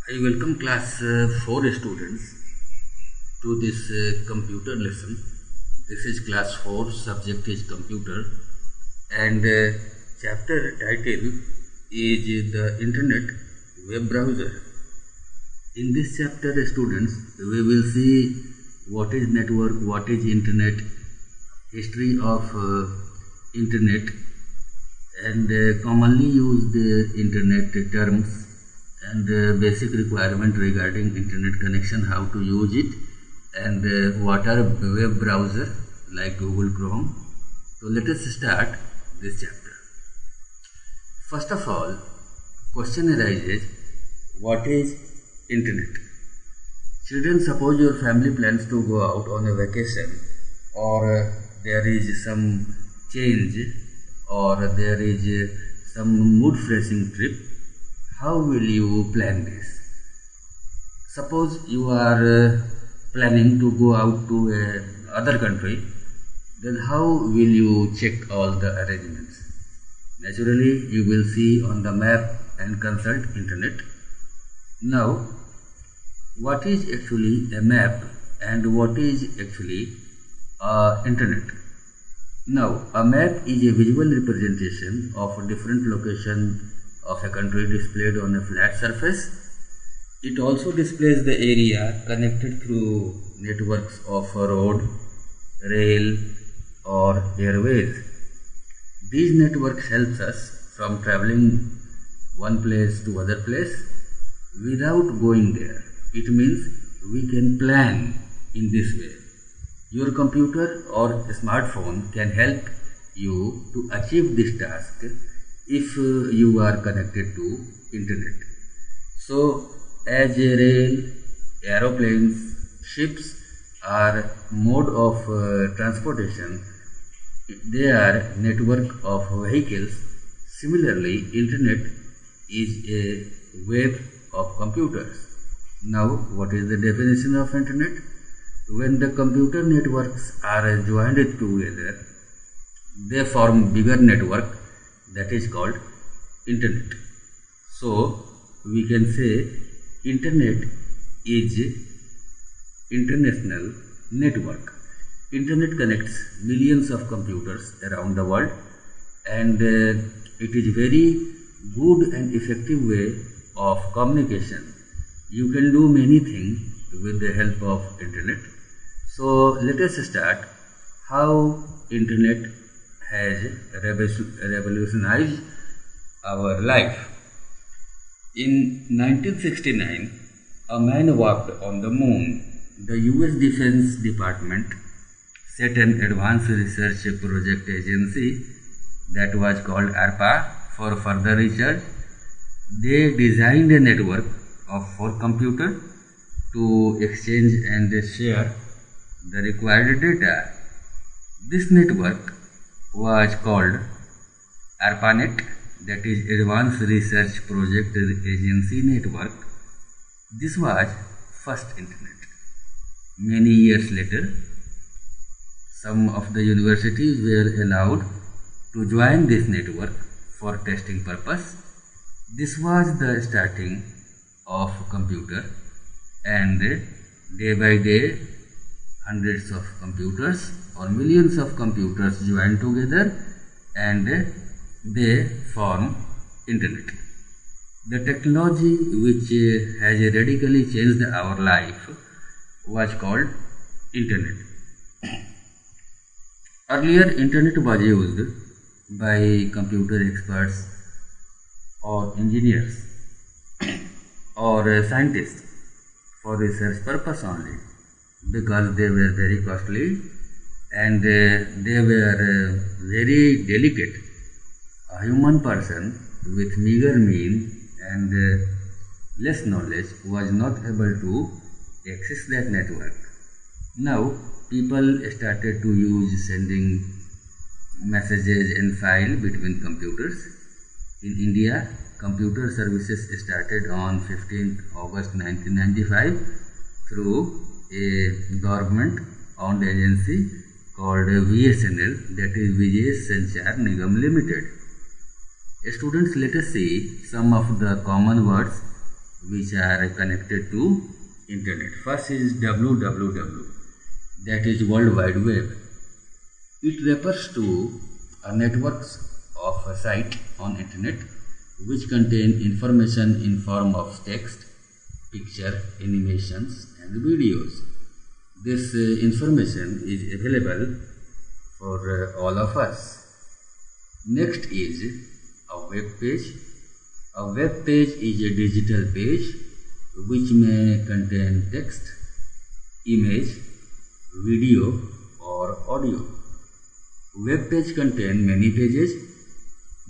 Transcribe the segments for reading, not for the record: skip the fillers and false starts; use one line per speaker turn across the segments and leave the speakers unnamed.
I welcome class 4 students to this computer lesson. This is class 4, subject is computer, and chapter title is the Internet web browser. In this chapter, students, we will see what is network, what is Internet, history of Internet, and commonly used Internet terms, and basic requirement regarding internet connection, how to use it, and what are web browser like Google Chrome. So let us start this chapter. First of all, question arises, what is internet? Children, suppose your family plans to go out on a vacation, or there is some change, or there is some mood refreshing trip. How will you plan this? Suppose you are planning to go out to another country, then how will you check all the arrangements? Naturally, you will see on the map and consult internet. Now, what is actually a map and what is actually internet? Now, a map is a visual representation of a different location of a country displayed on a flat surface. It also displays the area connected through networks of road, rail, or airways. These networks helps us from traveling one place to other place without going there. It means we can plan in this way. Your computer or smartphone can help you to achieve this task if you are connected to internet. So as a rail, aeroplanes, ships are mode of transportation, they are network of vehicles. Similarly, internet is a web of computers. Now, what is the definition of internet? When the computer networks are joined together, they form bigger network, that is called internet. So we can say internet is international network. Internet connects millions of computers around the world, and it is very good and effective way of communication. You can do many things with the help of internet. So let us start how internet has revolutionized our life. In 1969, a man walked on the moon. The US Defense Department set an advanced research project agency that was called ARPA for further research. They designed a network of 4 computers to exchange and share the required data. This network was called ARPANET, that is Advanced Research Project Agency Network. This was first internet. Many years later, some of the universities were allowed to join this network for testing purpose. This was the starting of computer, and day by day hundreds of computers or millions of computers join together and they form internet. The technology which has radically changed our life was called internet. Earlier, internet was used by computer experts or engineers or scientists for research purpose only, because they were very costly and they were very delicate. A human person with meager means and less knowledge was not able to access that network. Now people started to use sending messages and file between computers. In India, computer services started on 15th August 1995 through a government-owned agency called VSNL, that is Vijay Sanchar Nigam Limited. Students, let us see some of the common words which are connected to internet. First is www, that is World Wide Web. It refers to a network of a site on internet which contain information in form of text, picture, animations and videos. This information is available for all of us. Next is a web page. A web page is a digital page which may contain text, image, video or audio. Web page contain many pages.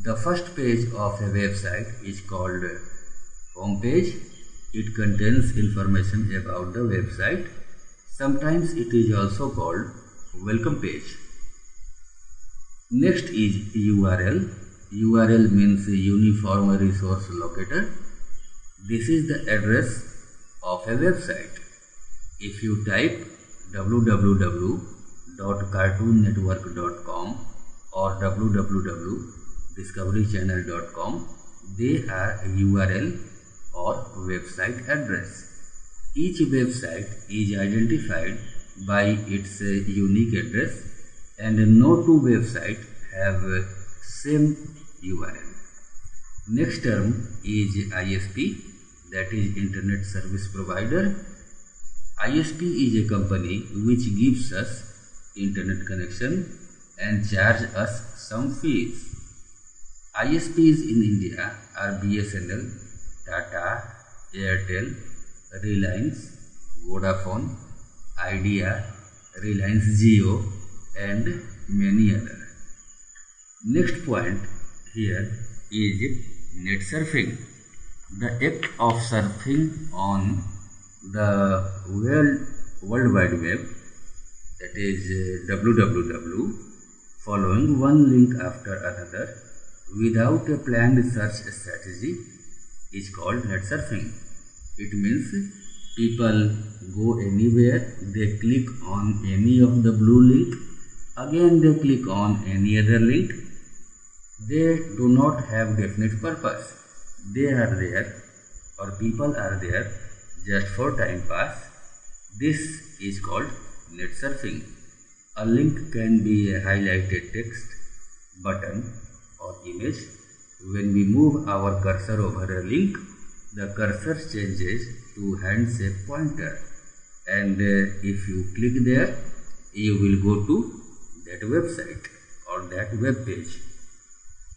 The first page of a website is called home page. It contains information about the website. Sometimes it is also called welcome page. Next is URL. URL means Uniform Resource Locator. This is the address of a website. If you type www.cartoonnetwork.com or www.discoverychannel.com, they are a URL or website address. Each website is identified by its unique address, and no two websites have same URL. Next term is ISP, that is Internet Service Provider. ISP is a company which gives us internet connection and charge us some fees. ISPs in India are BSNL, Tata, Airtel, Reliance, Vodafone, Idea, Reliance Jio and many others. Next point here is net surfing. The act of surfing on the World Wide Web, that is www, following one link after another without a planned search strategy is called net surfing. It means people go anywhere, they click on any of the blue link, again they click on any other link. They do not have definite purpose. They are there, or people are there just for time pass. This is called net surfing. A link can be a highlighted text, button or image. When we move our cursor over a link, the cursor changes to hand shape pointer, and if you click there, you will go to that website or that web page.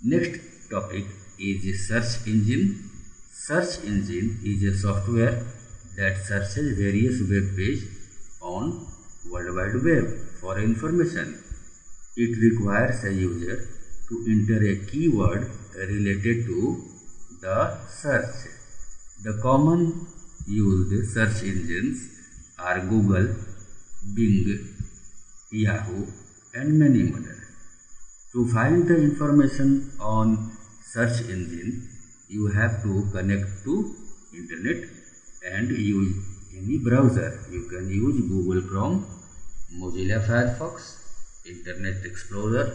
Next topic is search engine. Search engine is a software that searches various web pages on World Wide Web for information. It requires a user to enter a keyword related to the search. The common used search engines are Google, Bing, Yahoo and many more. To find the information on search engine, you have to connect to internet and use any browser. You can use Google Chrome, Mozilla Firefox, Internet Explorer,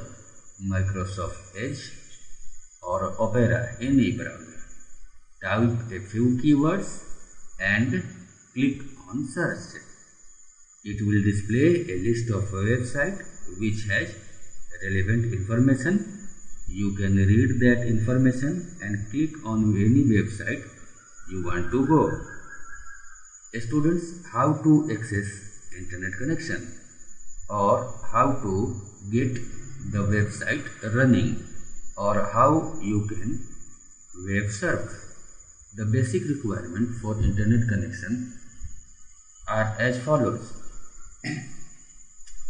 Microsoft Edge or Opera, any browser. Type a few keywords and click on search. It will display a list of a website which has relevant information. You can read that information and click on any website you want to go. Students, how to access internet connection or how to get the website running or how you can web surf. The basic requirement for internet connection are as follows.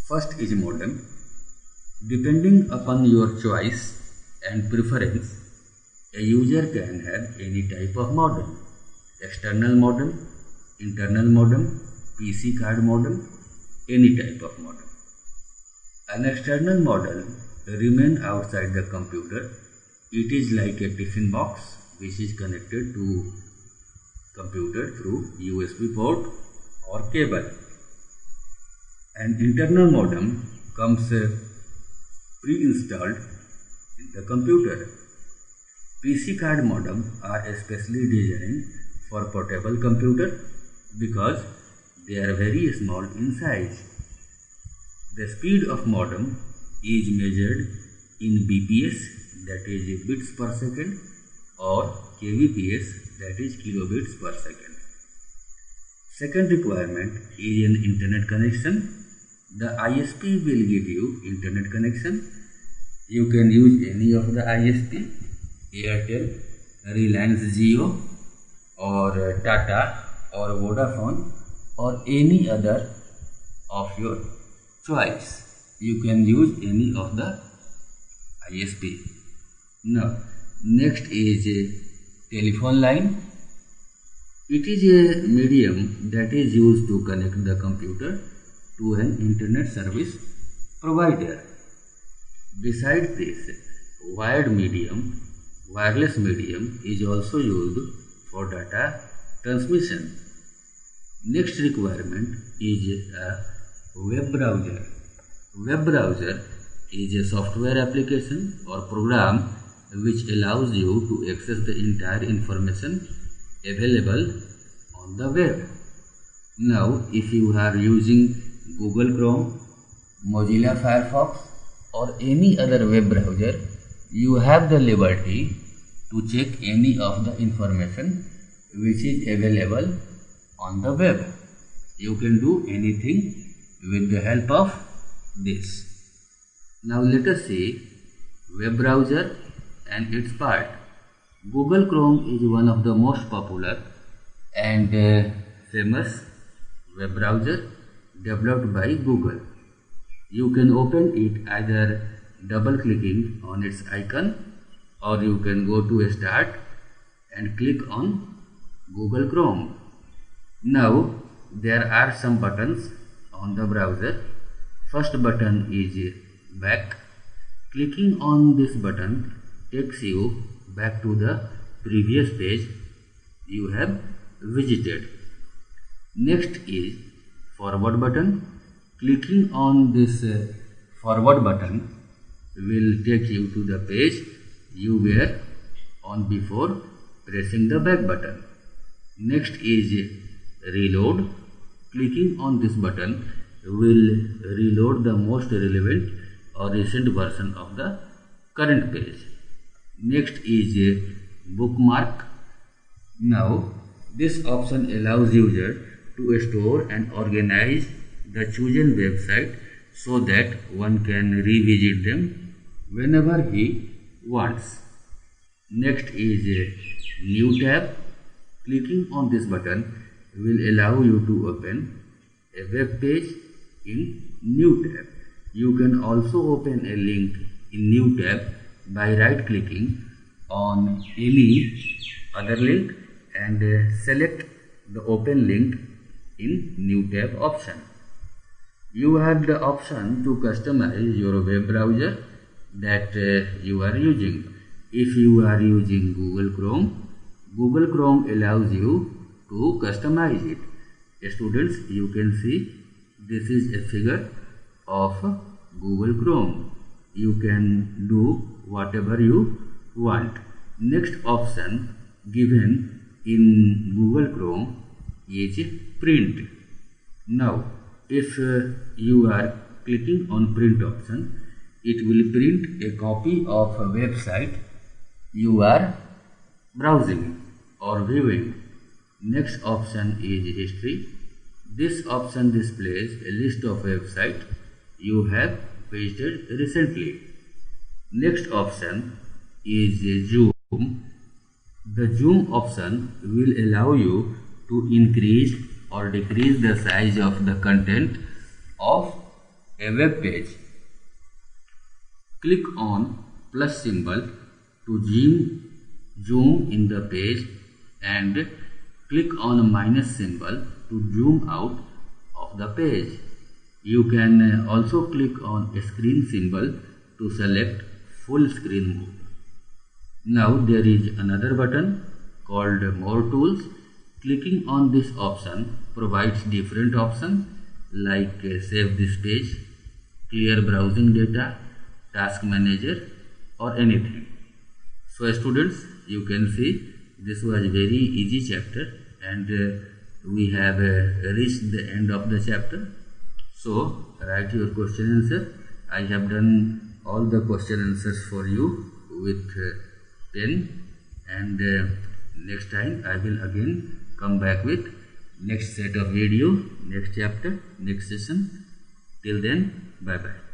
First is modem. Depending upon your choice and preference, a user can have any type of modem: external modem, internal modem, PC card modem, any type of modem. An external modem remains outside the computer. It is like a tiffin box which is connected to computer through USB port or cable. An internal modem comes pre-installed in the computer. PC card modem are especially designed for portable computer because they are very small in size. The speed of modem is measured in bps, that is bits per second, or kbps, that is kilobits per second. Second requirement is an internet connection. The ISP will give you internet connection. You can use any of the ISP, Airtel, Reliance Jio, or Tata, or Vodafone, or any other of your choice. You can use any of the ISP. Now, next is a telephone line. It is a medium that is used to connect the computer to an internet service provider. Besides this, wireless medium is also used for data transmission. Next requirement is a web browser. Web browser is a software application or program which allows you to access the entire information available on the web. Now, if you are using Google Chrome, Mozilla Firefox, or any other web browser, you have the liberty to check any of the information which is available on the web. You can do anything with the help of this. Now let us see web browser and its part. Google Chrome is one of the most popular and famous web browser developed by Google. You can open it either double clicking on its icon, or you can go to Start and click on Google Chrome. Now there are some buttons on the browser. First button is back. Clicking on this button takes you back to the previous page you have visited. Next is forward button. Clicking on this forward button will take you to the page you were on before pressing the back button. Next is reload. Clicking on this button will reload the most relevant or recent version of the current page. Next is bookmark. Now this option allows user to store and organize the chosen website so that one can revisit them whenever he wants. Next is new tab. Clicking on this button will allow you to open a web page in new tab. You can also open a link in new tab by right clicking on any other link and select the open link in new tab option. You have the option to customize your web browser that you are using. If you are using Google Chrome allows you to customize it. Students, you can see this is a figure of Google Chrome. You can do whatever you want. Next option given in Google Chrome is print. Now, if you are clicking on print option, it will print a copy of a website you are browsing or viewing. Next option is history. This option displays a list of websites you have visited recently. Next option is zoom. The zoom option will allow you to increase or decrease the size of the content of a web page. Click on plus symbol to zoom in the page and click on minus symbol to zoom out of the page. You can also click on a screen symbol to select full screen mode. Now there is another button called more tools. Clicking on this option provides different options like save this page, clear browsing data, task manager, or anything. So students, you can see this was very easy chapter, and we have reached the end of the chapter. So write your question answer. I have done all the question answers for you with pen, and next time I will again come back with next set of video, next chapter, next session. Till then, bye bye.